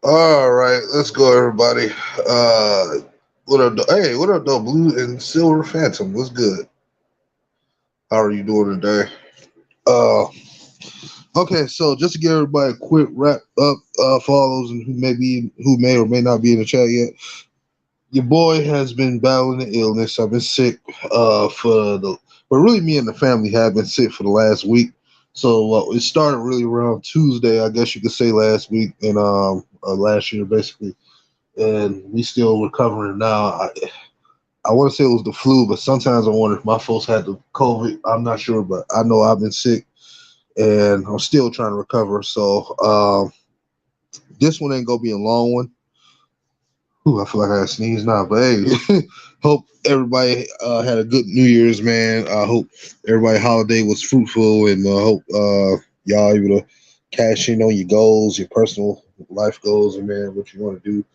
All right, let's go, everybody. Uh, what up, hey, what up, though, Blue and Silver Phantom? What's good? How are you doing today? Uh, okay, so just to give everybody a quick wrap up, for all those who may or may not be in the chat yet, your boy has been battling the illness. I've been sick, but really, me and the family have been sick for the last week. So it started really around Tuesday, I guess you could say, last week and last year, basically, and we still recovering now. I want to say it was the flu, but sometimes I wonder if my folks had the COVID. I'm not sure, but I know I've been sick and I'm still trying to recover. So this one ain't gonna be a long one. Ooh, I feel like I got sneeze now, but hey, hope everybody had a good New Year's, man. I hope everybody holiday was fruitful, and I hope y'all able to cash in on your goals, your personal life goals, and man, what you want to do.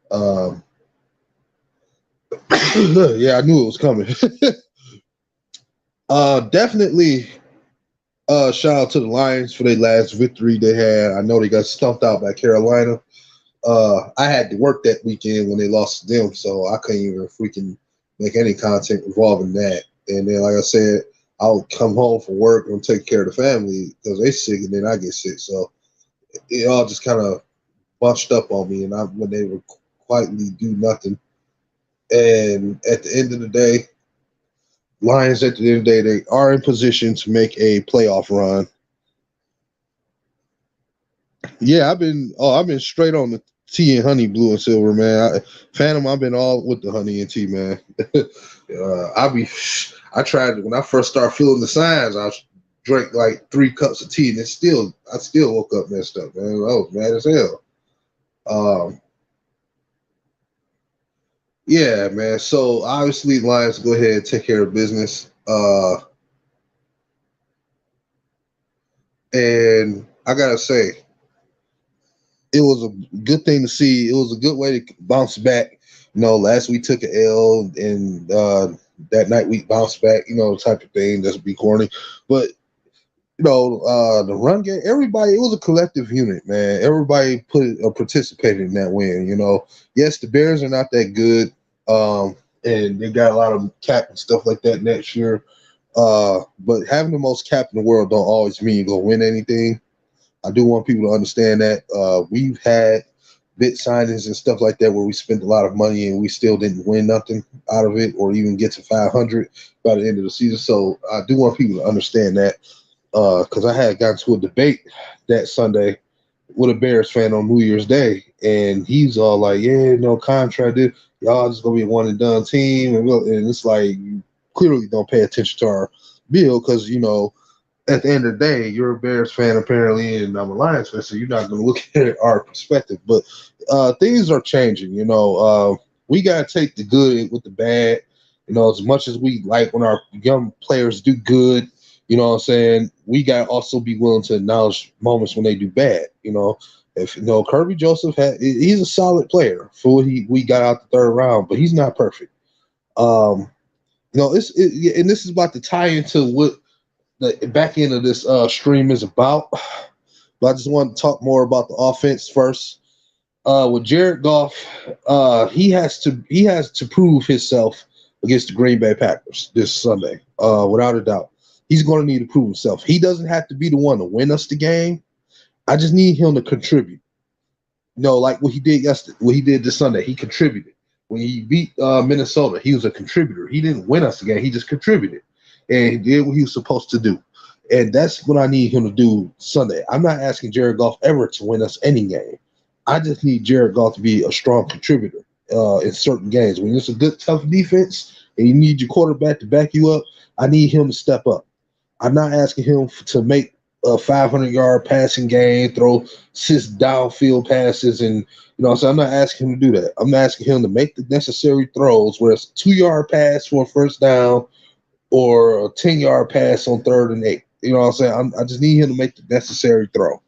Um, yeah, I knew it was coming. Definitely. Shout out to the Lions for their last victory they had. I know they got stumped out by Carolina. I had to work that weekend when they lost to them, so I couldn't even freaking make any content involving that. And then, like I said, I'll come home from work and take care of the family because they sick, and then I get sick. So it all just kind of bunched up on me, and I when they would quietly do nothing. And at the end of the day, Lions at the end of the day, they are in position to make a playoff run. Yeah, I've been straight on the tea and honey, blue and silver, man. Phantom, I've been all with the honey and tea, man. I tried when I first started feeling the signs. Drank like 3 cups of tea, and I still woke up messed up, man. I was mad as hell. Um, yeah, man. So obviously, Lions go ahead and take care of business. And I gotta say, it was a good thing to see. It was a good way to bounce back. Last week took an L, and that night we bounced back. Type of thing. That's be corny, but the run game. Everybody, it was a collective unit, man. Everybody participated in that win. Yes, the Bears are not that good, and they got a lot of cap and stuff like that next year. But having the most cap in the world don't always mean you're gonna win anything. I do want people to understand that we've had bit signings and stuff like that where we spent a lot of money and we still didn't win nothing out of it or even get to 500 by the end of the season. So I do want people to understand that because I had gotten to a debate that Sunday with a Bears fan on New Year's Day, and he's all like, "Yeah, no contract, y'all just gonna be a one and done team," and it's like you clearly don't pay attention to our bill because at the end of the day, you're a Bears fan apparently, and I'm a Lions fan, so you're not going to look at our perspective. But things are changing. We got to take the good with the bad. As much as we like when our young players do good, what I'm saying, we got to also be willing to acknowledge moments when they do bad. If Kirby Joseph he's a solid player for what we got out the third round, but he's not perfect. Um, and this is about to tie into what the back end of this stream is about. But I just want to talk more about the offense first. With Jared Goff, he has to prove himself against the Green Bay Packers this Sunday, without a doubt. He's going to need to prove himself. He doesn't have to be the one to win us the game. I just need him to contribute. Like what he did yesterday, what he did this Sunday, he contributed. When he beat Minnesota, he was a contributor. He didn't win us the game. He just contributed and he did what he was supposed to do. And that's what I need him to do Sunday. I'm not asking Jared Goff ever to win us any game. I just need Jared Goff to be a strong contributor in certain games. When it's a good, tough defense and you need your quarterback to back you up, I need him to step up. I'm not asking him to make a 500-yard passing game, throw 6 downfield passes, and so I'm not asking him to do that. I'm asking him to make the necessary throws, where it's a 2-yard pass for a first down or a 10-yard pass on 3rd and 8. You know what I'm saying? I just need him to make the necessary throw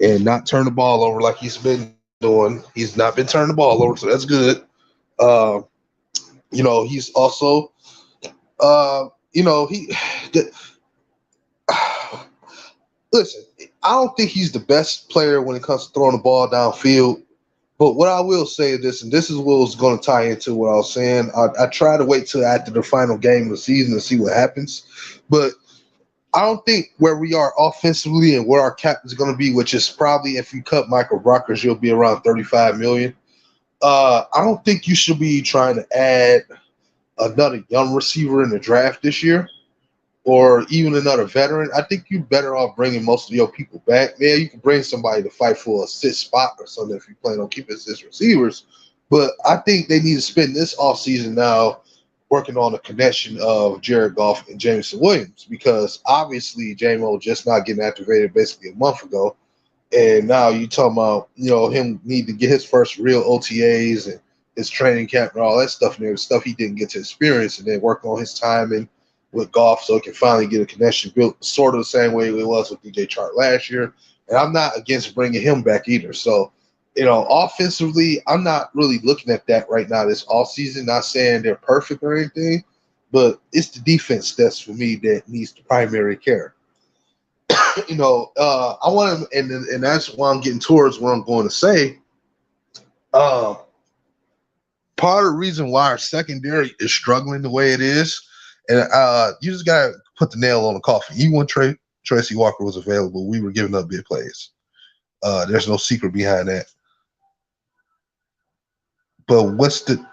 and not turn the ball over like he's been doing. He's not been turning the ball over, so that's good. Uh, he's also, he. The, listen. I don't think he's the best player when it comes to throwing the ball downfield. But what I will say is this, and this is what was going to tie into what I was saying. I try to wait till after the final game of the season to see what happens. But I don't think where we are offensively and where our cap is going to be, which is probably if you cut Michael Brockers, you'll be around 35 million. I don't think you should be trying to add another young receiver in the draft this year, or even another veteran. I think you're better off bringing most of your people back. Yeah, you can bring somebody to fight for a sixth spot or something if you plan on keeping six receivers. But I think they need to spend this offseason now working on the connection of Jared Goff and Jameson Williams, because obviously J-Mo just not getting activated basically a month ago. And now you talking about, him need to get his first real OTAs and his training camp and all that stuff and stuff he didn't get to experience, and then work on his timing with Goff so he can finally get a connection built sort of the same way it was with DJ Chark last year. And I'm not against bringing him back either. So, offensively, I'm not really looking at that right now this offseason. Not saying they're perfect or anything, but it's the defense that's, for me, that needs the primary care. I want to, and that's why I'm getting towards what I'm going to say. Part of the reason why our secondary is struggling the way it is, and you just got to put the nail on the coffin. Even when Tracy Walker was available, we were giving up big plays. There's no secret behind that. But what's the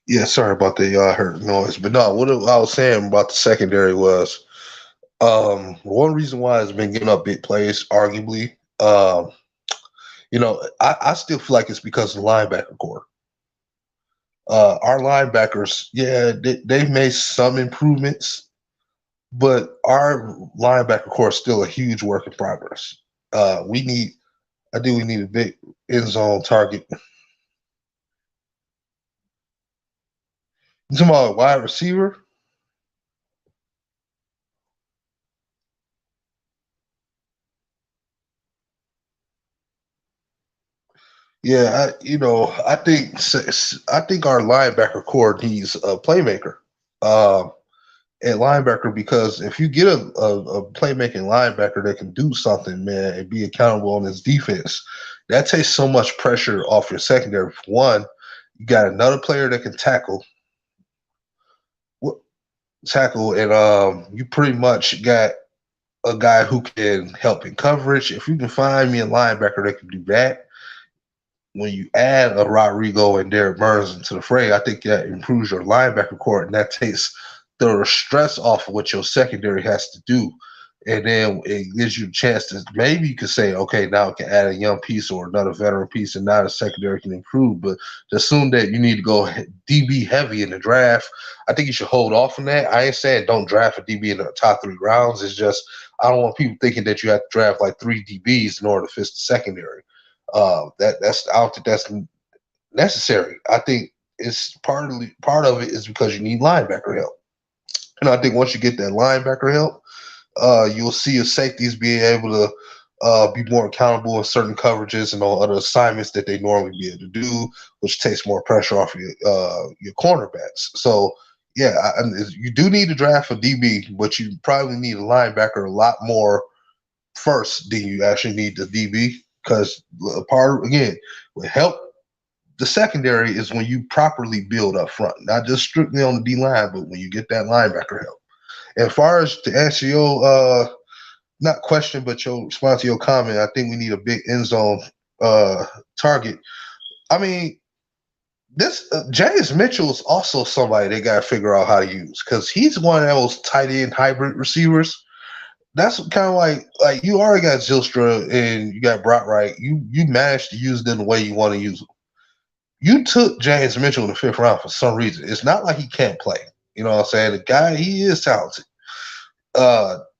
Yeah, sorry about that. Y'all heard noise. But no, what I was saying about the secondary was one reason why it's been giving up big plays, arguably. I still feel like it's because of the linebacker core. Our linebackers, yeah, they've made some improvements, but our linebacker core is still a huge work in progress. We need a big end zone target. You talking about a wide receiver? Yeah, I think our linebacker core needs a playmaker at linebacker, because if you get a playmaking linebacker that can do something, man, and be accountable on his defense, that takes so much pressure off your secondary. For one, you got another player that can tackle, and you pretty much got a guy who can help in coverage. If you can find me a linebacker that can do that, when you add a Rodrigo and Derek Burns into the fray, I think that improves your linebacker core, and that takes the stress off of what your secondary has to do. And then it gives you a chance to, maybe you could say, okay, now I can add a young piece or another veteran piece, and now the secondary can improve. But to assume that you need to go DB heavy in the draft, I think you should hold off on that. I ain't saying don't draft a DB in the top 3 rounds. It's just I don't want people thinking that you have to draft like 3 DBs in order to fix the secondary. I don't think that's necessary. I think it's part of it is because you need linebacker help, and I think once you get that linebacker help, you'll see your safeties being able to be more accountable in certain coverages and on other assignments that they normally be able to do, which takes more pressure off your cornerbacks. So yeah, you do need to draft a DB, but you probably need a linebacker a lot more first than you actually need the DB. Because again, with help, the secondary is when you properly build up front, not just strictly on the D line, but when you get that linebacker help. And as far as to answer your not question, but your response to your comment, I think we need a big end zone target. I mean, this James Mitchell is also somebody they got to figure out how to use, because he's one of those tight end hybrid receivers. That's kind of like you already got Zylstra and you got Brock Wright. You managed to use them the way you want to use them. You took James Mitchell in the 5th round for some reason. It's not like he can't play. You know what I'm saying? The guy, he is talented.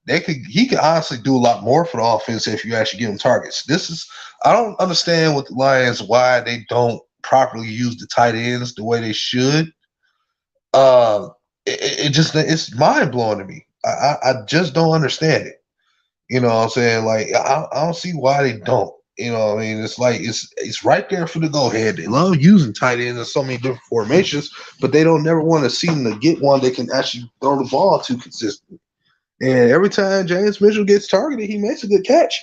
He could honestly do a lot more for the offense if you actually give him targets. I don't understand with the Lions why they don't properly use the tight ends the way they should. It's mind blowing to me. I just don't understand it. You know what I'm saying? Like I don't see why they don't. You know what I mean? It's like it's right there for the go ahead. They love using tight ends in so many different formations, but they don't never want to see them to get one they can actually throw the ball to consistently. And every time James Mitchell gets targeted, he makes a good catch.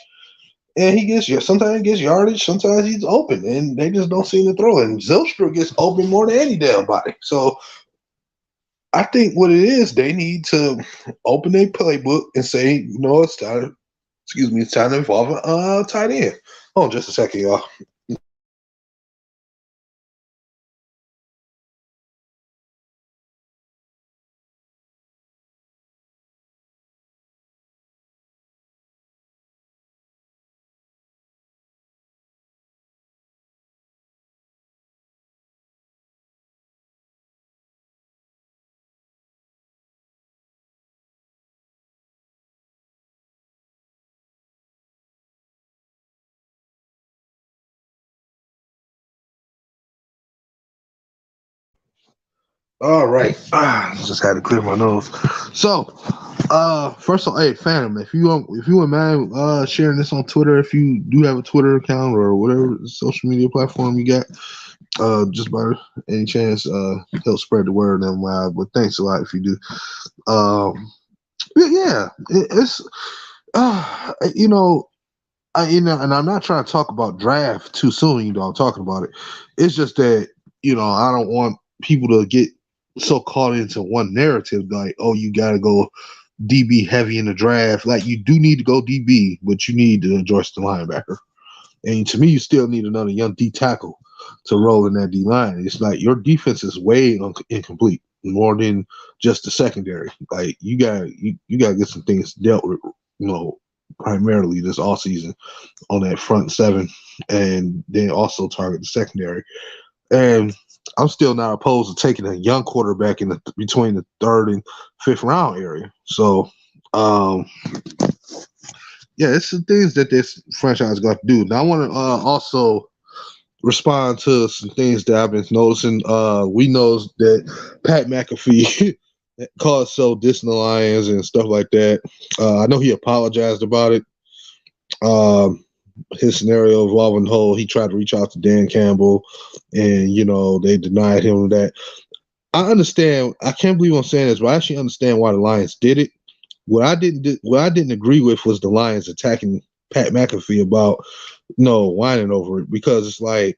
And he gets sometimes he gets yardage, sometimes he's open, and they just don't seem to throw it. And Zylstra gets open more than any damn body. So I think what it is, they need to open their playbook and say, you know, it's time. Excuse me, it's time to involve a tight end. Hold on just a second, y'all. All right. Just had to clear my nose. So, first of all, hey, Phantom, if you wouldn't mind sharing this on Twitter, if you do have a Twitter account or whatever social media platform you got, just by any chance, help spread the word and live. But thanks a lot if you do. Yeah, it's you know, and I'm not trying to talk about draft too soon. You know, I'm talking about it. It's just that I don't want people to get so caught into one narrative, like, oh, you got to go DB heavy in the draft. Like, you do need to go DB, but you need to address the linebacker. And to me, you still need another young D tackle to roll in that D line. It's like your defense is way incomplete, more than just the secondary. Like, you got to get some things dealt with, primarily this all season on that front seven, and then also target the secondary. And I'm still not opposed to taking a young quarterback in between the third and fifth round area. So, yeah, it's the things that this franchise got to do. Now, I want to also respond to some things that I've been noticing. We know that Pat McAfee caused so dissing the Lions and stuff like that. I know he apologized about it. His scenario involving the whole, he tried to reach out to Dan Campbell, and they denied him that. I understand. I can't believe I'm saying this, but I actually understand why the Lions did it. What I didn't agree with was the Lions attacking Pat McAfee about whining over it, because it's like,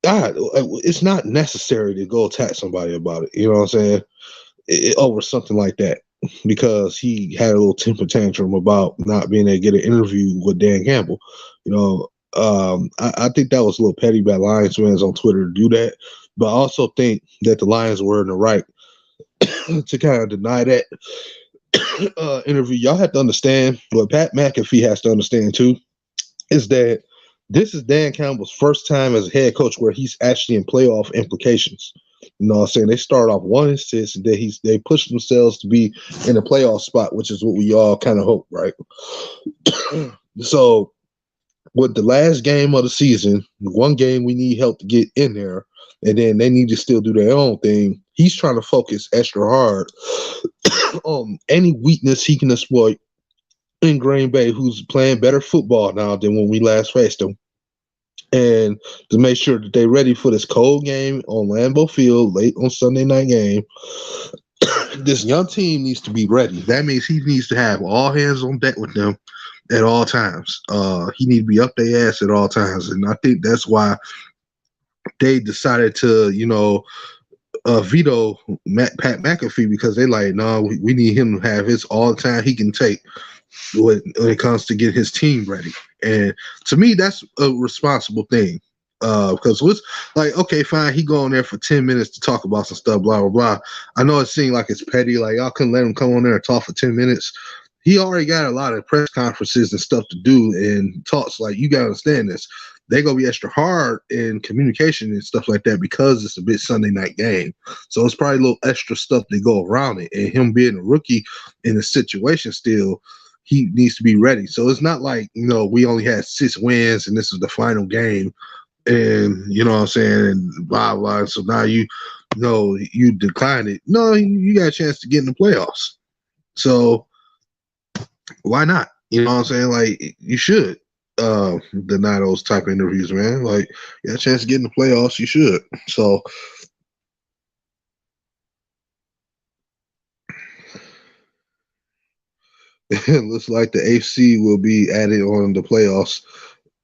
God, it's not necessary to go attack somebody about it. You know what I'm saying? Over something like that, because he had a little temper tantrum about not being able to get an interview with Dan Campbell. I think that was a little petty by Lions fans on Twitter to do that. But I also think that the Lions were in the right to kind of deny that interview. Y'all have to understand what Pat McAfee has to understand too, is that this is Dan Campbell's first time as a head coach where he's actually in playoff implications. You know what I'm saying? They start off 1-6, and then they push themselves to be in a playoff spot, which is what we all kind of hope, right? So with the last game of the season, one game we need help to get in there, and then they need to still do their own thing. He's trying to focus extra hard on any weakness he can exploit in Green Bay, who's playing better football now than when we last faced them, and to make sure that they're ready for this cold game on Lambeau Field late on Sunday night game. This young team needs to be ready. That means he needs to have all hands on deck with them at all times. He needs to be up their ass at all times, and I think that's why they decided to, veto Pat McAfee, because they like, no, we need him to have his all the time he can take when it comes to get his team ready. And to me, that's a responsible thing. Because it's like, okay, fine, he go on there for 10 minutes to talk about some stuff, blah, blah, blah. I know it seemed like it's petty, like y'all couldn't let him come on there and talk for 10 minutes. He already got a lot of press conferences and stuff to do and talks. Like, you got to understand this. They're going to be extra hard in communication and stuff like that, because it's a bit Sunday night game. So it's probably a little extra stuff to go around it. And him being a rookie in the situation still, he needs to be ready. So it's not like, we only had 6 wins and this is the final game, and you know what I'm saying, and blah blah. So now you no, you declined it. No, you got a chance to get in the playoffs. So why not? You know what I'm saying? Like you should deny those type of interviews, man. Like you got a chance to get in the playoffs, you should. So it looks like the AFC will be added on the playoffs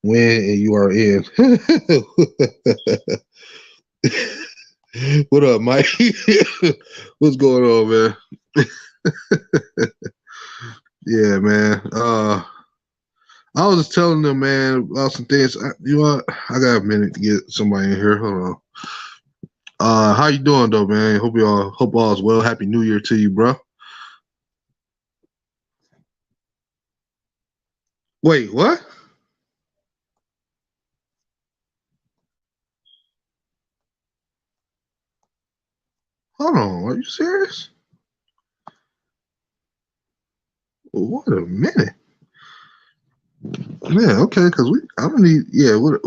when and you are in. What up, Mike? What's going on, man? Yeah, man. I was just telling them, man, about some things. You know what? I got a minute to get somebody in here. Hold on. How you doing though, man? Hope all is well. Happy New Year to you, bro. Wait, what? Hold on. Are you serious? What a minute. Yeah, okay, because I don't need, yeah, what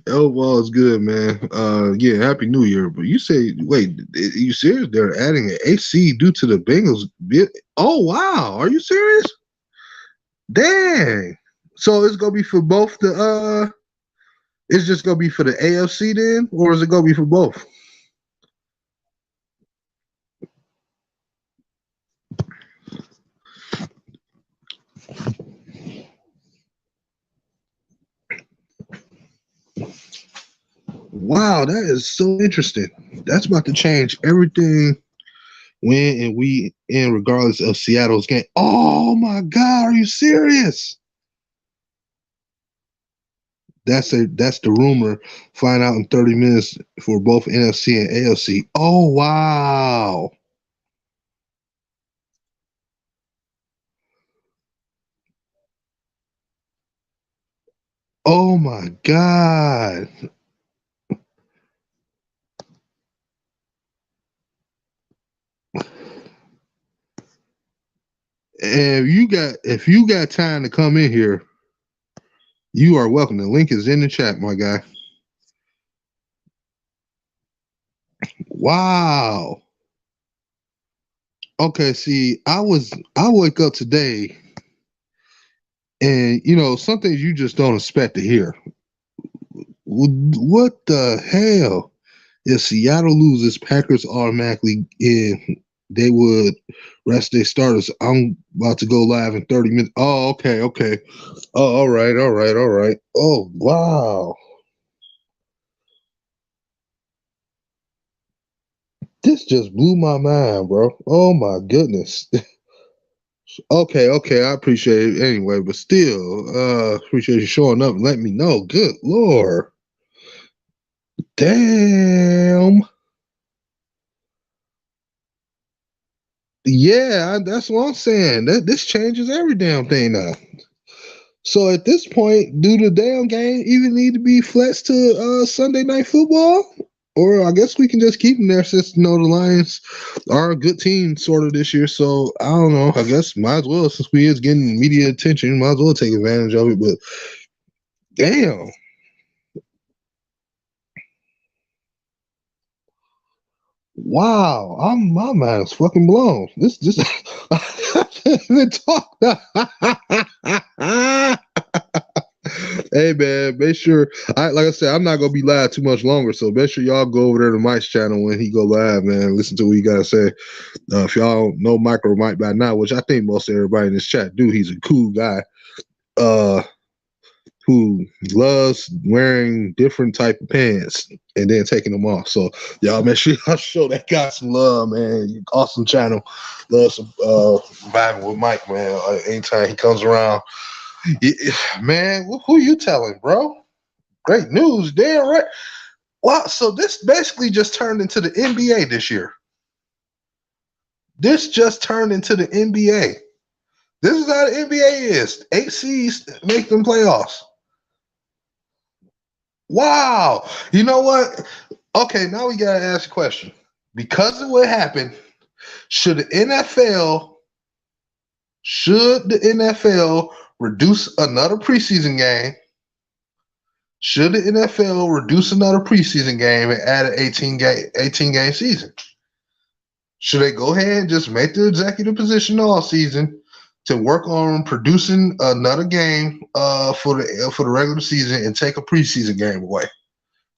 overall is good, man. Yeah, Happy New Year. But you say, wait, you serious? They're adding an AC due to the Bengals bid. Oh wow, are you serious? Dang. So it's gonna be for both the it's just gonna be for the AFC then, or is it gonna be for both? Wow, that is so interesting. That's about to change everything when and we in regardless of Seattle's game. Oh my God, are you serious? That's the rumor. Find out in 30 minutes for both NFC and AFC. Oh wow. Oh my God. And if you got time to come in here, you are welcome. The link is in the chat, my guy. Wow. Okay, see, I wake up today and some things you just don't expect to hear. What the hell? If Seattle loses, Packers automatically in. They would rest their starters. I'm about to go live in 30 minutes. Oh, okay, okay. Oh, all right, all right, all right. Oh, wow. This just blew my mind, bro. Oh my goodness. Okay, okay, I appreciate it anyway, but still, appreciate you showing up and letting me know. Good Lord. Damn. Yeah, that's what I'm saying. This changes every damn thing now. So at this point, do the damn game even need to be flexed to Sunday night football? Or I guess we can just keep them there since the Lions are a good team sort of this year. So I don't know. I guess might as well, since we is getting media attention, might as well take advantage of it. But damn. Wow, my mind is fucking blown. This just I can't even talk. Hey man, make sure like I said, I'm not gonna be live too much longer, so make sure y'all go over there to Mike's channel when he go live, man. Listen to what he gotta say. If y'all don't know Micro Mike by now, which I think most everybody in this chat do, he's a cool guy. Who loves wearing different type of pants and then taking them off. So y'all make sure y'all show that guy some love, man. Awesome channel. Love some vibing with Mike, man. Anytime he comes around. Man, who you telling, bro? Great news, damn right. Wow, so this basically just turned into the NBA this year. This just turned into the NBA. This is how the NBA is. 8 seeds make them playoffs. Wow. You know what? Okay, now we gotta ask a question. Because of what happened, should the NFL reduce another preseason game? Should the NFL reduce another preseason game and add an 18-game season? Should they go ahead and just make the executive position all season to work on producing another game for the regular season and take a preseason game away?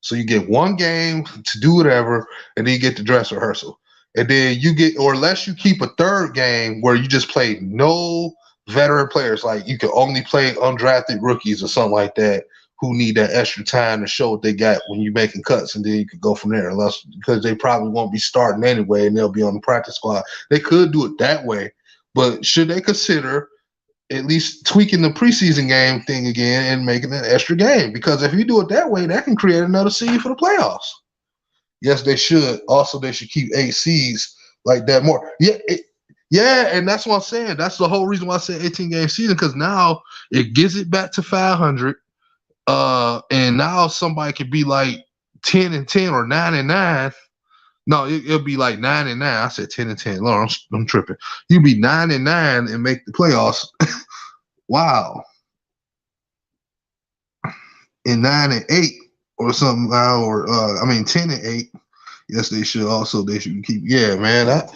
So you get one game to do whatever, and then you get the dress rehearsal. And then you get, or unless you keep a third game where you just play no veteran players, like you can only play undrafted rookies or something like that who need that extra time to show what they got when you're making cuts, and then you could go from there. Unless, because they probably won't be starting anyway, and they'll be on the practice squad. They could do it that way, but should they consider at least tweaking the preseason game thing again and making an extra game? Because if you do it that way, that can create another seed for the playoffs. Yes, they should. Also, they should keep 8 seeds like that more. Yeah, and that's what I'm saying. That's the whole reason why I said 18-game season, because now it gives it back to 500. And now somebody could be like 10-10 or 9-9. No, it'll be like 9-9. I said 10-10. Lord, I'm tripping. You'd be 9-9 and make the playoffs. Wow. And 9-8 or something, or 10-8. Yes, they should. Also, they should keep. Yeah, man.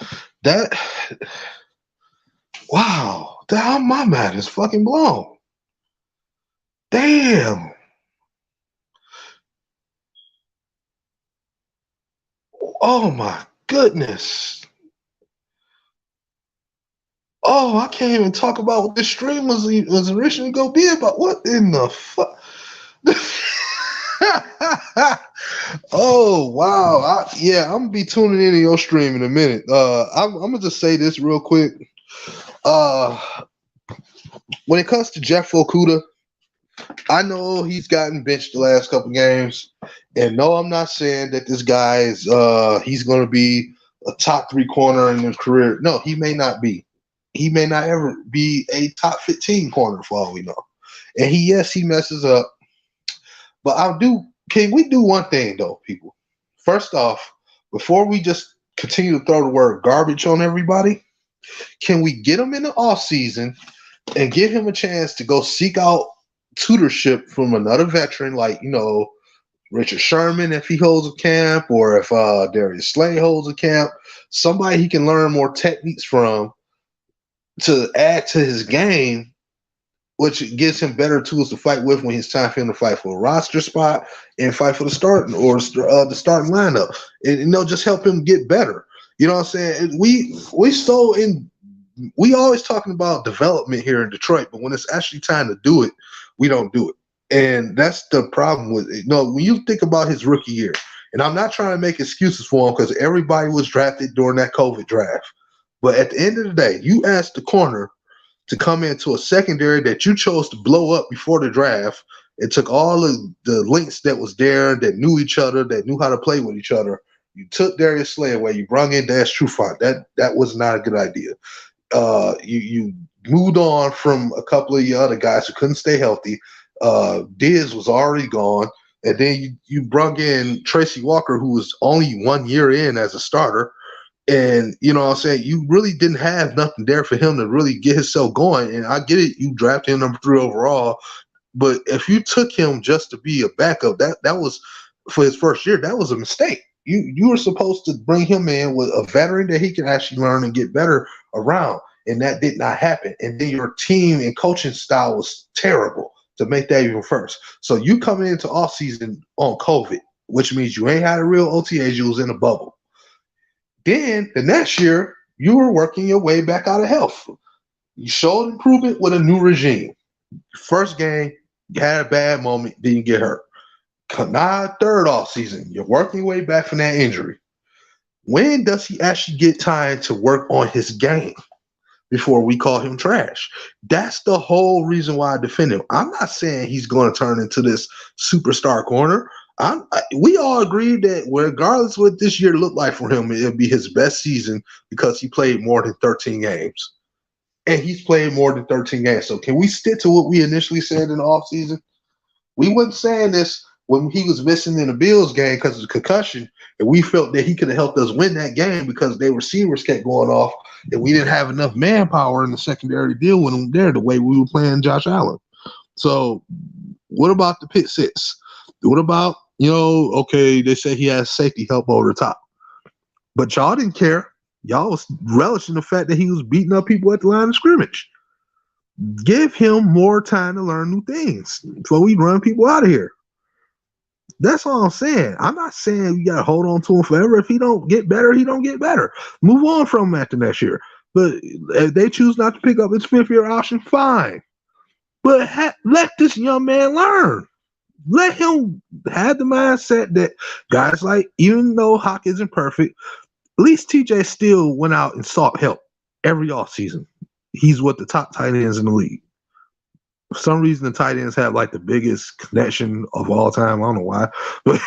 That. Wow. My mind is fucking blown. Damn. Oh my goodness. Oh, I can't even talk about what this stream was originally going to be about. What in the fuck? Oh, wow. I'm going to be tuning into your stream in a minute. I'm going to just say this real quick. When it comes to Jeff Okudah, I know he's gotten benched the last couple games, and no, I'm not saying that this guy is he's going to be a top 3 corner in his career. No, he may not be. He may not ever be a top 15 corner for all we know. And he messes up. But can we do one thing though, people? First off, before we just continue to throw the word garbage on everybody, can we get him in the off season and give him a chance to go seek out tutorship from another veteran, like, Richard Sherman, if he holds a camp, or if Darius Slay holds a camp, somebody he can learn more techniques from to add to his game, which gives him better tools to fight with when it's time for him to fight for a roster spot and fight for the starting or the starting lineup, and just help him get better. You know what I'm saying? We always talking about development here in Detroit, but when it's actually time to do it, we don't do it. And that's the problem with it. When you think about his rookie year, and I'm not trying to make excuses for him because everybody was drafted during that COVID draft. But at the end of the day, you asked the corner to come into a secondary that you chose to blow up before the draft. It took all of the links that was there, that knew each other, that knew how to play with each other. You took Darius Slay away. You brought in Dash Trufant. That was not a good idea. You moved on from a couple of your other guys who couldn't stay healthy. Diz was already gone. And then you brought in Tracy Walker, who was only 1 year in as a starter. And, you know what I'm saying, you really didn't have nothing there for him to really get himself going. And I get it, you drafted him number 3 overall. But if you took him just to be a backup, that was, for his first year, that was a mistake. You were supposed to bring him in with a veteran that he can actually learn and get better around. And that did not happen. And then your team and coaching style was terrible to make that even first. So you coming into offseason on COVID, which means you ain't had a real OTAs, you was in a bubble. Then the next year, you were working your way back out of health. You showed improvement with a new regime. First game, you had a bad moment, then you get hurt. Now, third off season, you're working your way back from that injury. When does he actually get time to work on his game before we call him trash? That's the whole reason why I defend him. I'm not saying he's going to turn into this superstar corner. We all agree that regardless what this year looked like for him, it'll be his best season because he played more than 13 games. And he's played more than 13 games. So can we stick to what we initially said in the offseason? We wasn't saying this when he was missing in the Bills game because of the concussion, and we felt that he could have helped us win that game because their receivers kept going off, and we didn't have enough manpower in the secondary to deal with him there the way we were playing Josh Allen. So what about the pick six? What about, okay, they say he has safety help over the top, but y'all didn't care. Y'all was relishing the fact that he was beating up people at the line of scrimmage. Give him more time to learn new things before we run people out of here. That's all I'm saying. I'm not saying you got to hold on to him forever. If he don't get better, he don't get better. Move on from him after next year. But if they choose not to pick up his fifth-year option, fine. But let this young man learn. Let him have the mindset that guys like, even though Hawk isn't perfect, at least TJ still went out and sought help every offseason. He's what the top tight ends in the league. For some reason, the tight ends have like the biggest connection of all time. I don't know why, but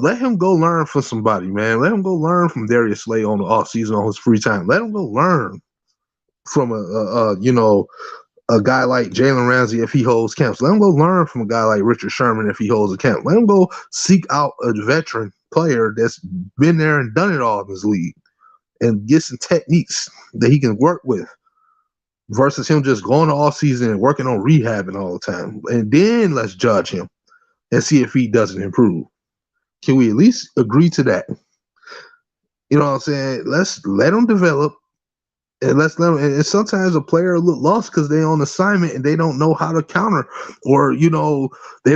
let him go learn from somebody, man. Let him go learn from Darius Slay on the offseason on his free time. Let him go learn from a guy like Jalen Ramsey if he holds camps. Let him go learn from a guy like Richard Sherman if he holds a camp. Let him go seek out a veteran player that's been there and done it all in this league and get some techniques that he can work with versus him just going all season and working on rehabbing all the time. And then let's judge him and see if he doesn't improve. Can we at least agree to that? You know what I'm saying? Let's let him develop. And let's let them, and sometimes a player look lost because they're on assignment and they don't know how to counter, or they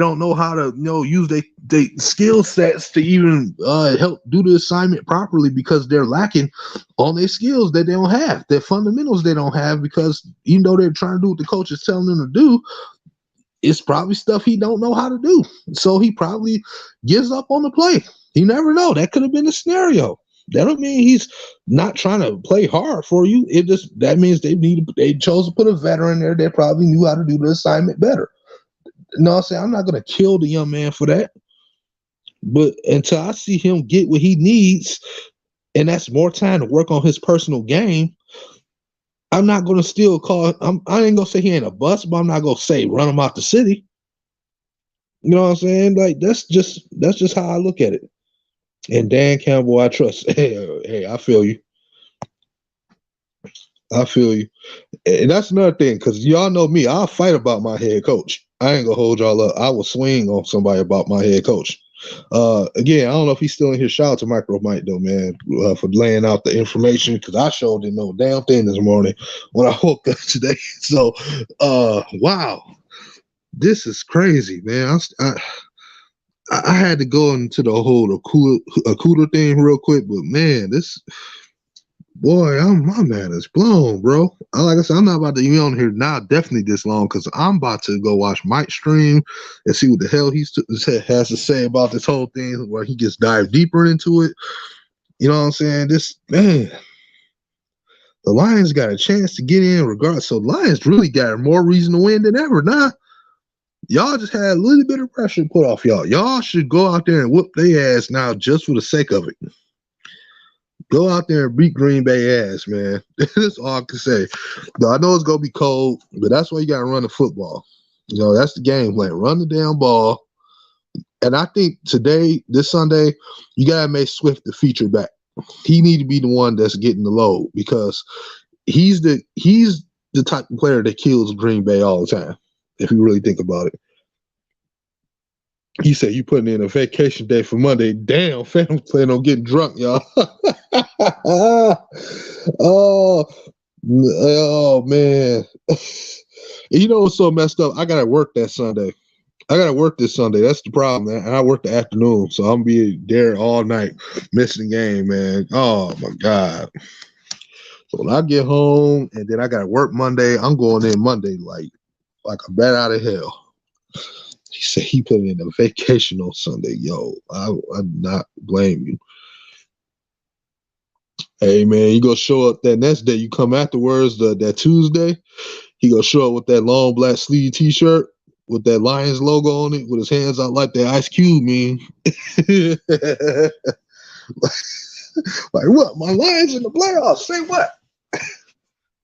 don't know how to use their skill sets to even help do the assignment properly because they're lacking on their skills that they don't have, their fundamentals they don't have, because even though they're trying to do what the coach is telling them to do, it's probably stuff he don't know how to do. So he probably gives up on the play. You never know. That could have been the scenario. That don't mean he's not trying to play hard for you. That means they chose to put a veteran there that probably knew how to do the assignment better. No, I'm saying I'm not going to kill the young man for that. But until I see him get what he needs, and that's more time to work on his personal game, I'm not going to still call. I ain't going to say he ain't a bust, but I'm not going to say run him out the city. You know what I'm saying? Like that's just how I look at it. And Dan Campbell, I trust. Hey, I feel you. I feel you. And that's another thing, because y'all know me. I'll fight about my head coach. I ain't going to hold y'all up. I will swing on somebody about my head coach. Again, I don't know if he's still in here. Shout out to Micro Mike, though, man, for laying out the information, because I sure didn't know a damn thing this morning when I woke up today. So, wow. This is crazy, man. I had to go into the whole Okudah thing real quick, but man, my man is blown, bro. Like I said, I'm not about to be on here now, definitely this long, because I'm about to go watch Mike's stream and see what the hell he has to say about this whole thing, where he gets dive deeper into it. You know what I'm saying? The Lions got a chance to get in regardless. So the Lions really got more reason to win than ever now. Y'all just had a little bit of pressure put off y'all. Y'all should go out there and whoop their ass now just for the sake of it. Go out there and beat Green Bay ass, man. That's all I can say. I know it's going to be cold, but that's why you got to run the football. That's the game plan. Run the damn ball. And I think this Sunday, you got to make Swift the feature back. He need to be the one that's getting the load, because he's the type of player that kills Green Bay all the time. If you really think about it. He said you putting in a vacation day for Monday. Damn, fam, planning on getting drunk, y'all. oh man. You know what's so messed up? I gotta work that Sunday. I gotta work this Sunday. That's the problem, man. And I work the afternoon, so I'm gonna be there all night, missing the game, man. Oh my God. So when I get home and then I gotta work Monday, I'm going in Monday like a bat out of hell. He said he put in a vacation on Sunday. Yo, I do not blame you. Hey, man, you going to show up that next day. You come afterwards, that Tuesday. He going to show up with that long black sleeve T-shirt with that Lions logo on it with his hands out like that Ice Cube meme. like, what? My Lions in the playoffs? Say what?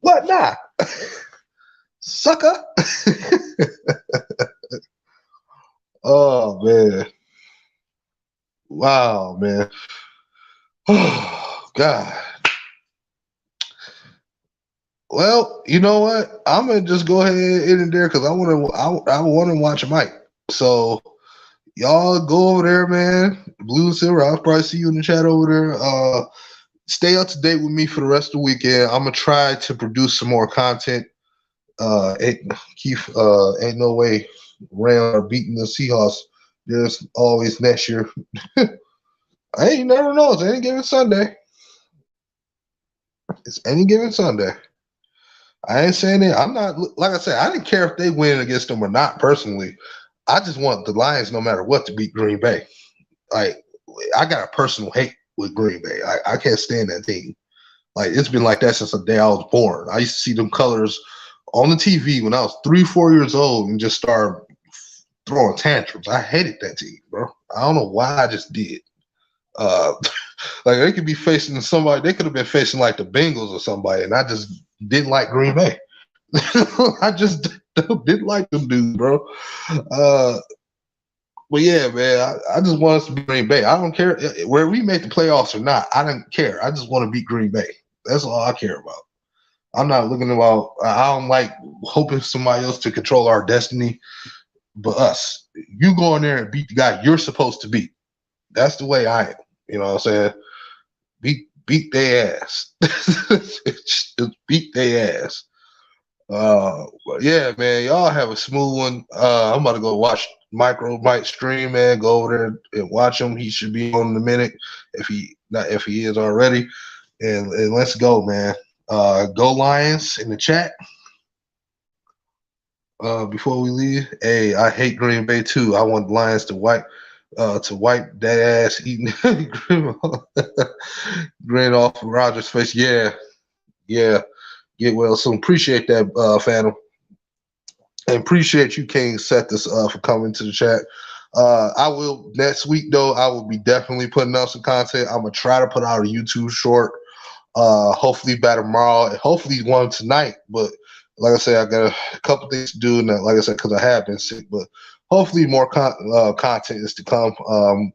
What now? Sucker. Oh, man. Wow, man. Oh, God. Well, you know what? I'm going to just go ahead in there because I want to watch Mike. So, y'all go over there, man. Blue and Silver. I'll probably see you in the chat over there. Stay up to date with me for the rest of the weekend. I'm gonna try to produce some more content. Keith, ain't no way Rams are beating the Seahawks. There's always next year. I ain't never know. It's any given Sunday. It's any given Sunday. I ain't saying it. I'm not, like I said, I didn't care if they win against them or not personally. I just want the Lions, no matter what, to beat Green Bay. Like, I got a personal hate with Green Bay. I can't stand that team. Like, it's been like that since the day I was born. I used to see them colors on the TV when I was 3, 4 years old and just start throwing tantrums. I hated that team, bro. I don't know why, I just did. Like, they could be facing somebody. They could have been facing like the Bengals or somebody, and I just didn't like Green Bay. I just didn't like them dudes, bro. But yeah, man, I just want us to beat Green Bay. I don't care where we make the playoffs or not. I don't care. I just want to beat Green Bay. That's all I care about. I'm not looking about. I don't like hoping somebody else to control our destiny, but us. You go in there and beat the guy you're supposed to beat. That's the way I am. You know what I'm saying? Beat their ass. Just beat their ass. But yeah, man, y'all have a smooth one. I'm about to go watch Mike stream, man. Go over there and watch him. He should be on in a minute if he is already. And let's go, man. Go Lions in the chat. Before we leave, hey, I hate Green Bay too. I want the Lions to wipe that ass eating grin off of Rogers' face. Yeah. Get well soon. Appreciate that, Phantom. And appreciate you, King, set this up for coming to the chat. I will next week though. I will be definitely putting up some content. I'm gonna try to put out a YouTube short. Hopefully by tomorrow. Hopefully one tonight. But like I said, I got a couple things to do. And like I said, because I have been sick. But hopefully more content is to come.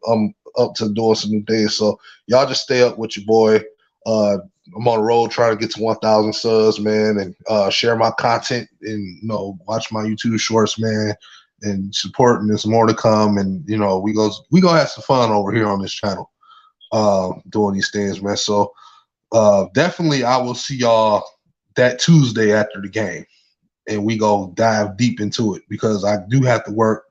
I'm up to doing some new things. So y'all just stay up with your boy. I'm on the road trying to get to 1,000 subs, man, and share my content and watch my YouTube shorts, man, and support. And there's more to come. And we gonna have some fun over here on this channel, doing these things, man. So definitely, I will see y'all that Tuesday after the game, and we go dive deep into it because I do have to work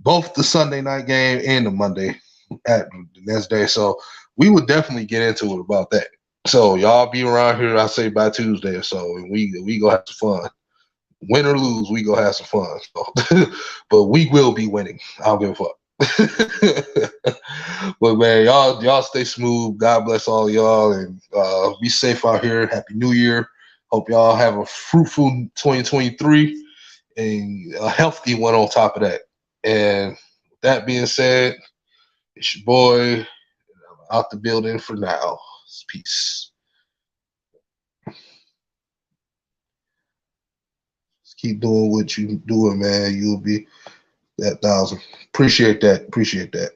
both the Sunday night game and the Monday at the next day. So we would definitely get into it about that. So y'all be around here, I say by Tuesday or so, and we go have some fun. Win or lose, we go have some fun. So, but we will be winning. I don't give a fuck. But man, y'all stay smooth. God bless all y'all, and be safe out here. Happy New Year. Hope y'all have a fruitful 2023 and a healthy one on top of that. And with that being said, it's your boy out the building for now. Peace. Just keep doing what you doing, man. You'll be that 1,000. Appreciate that.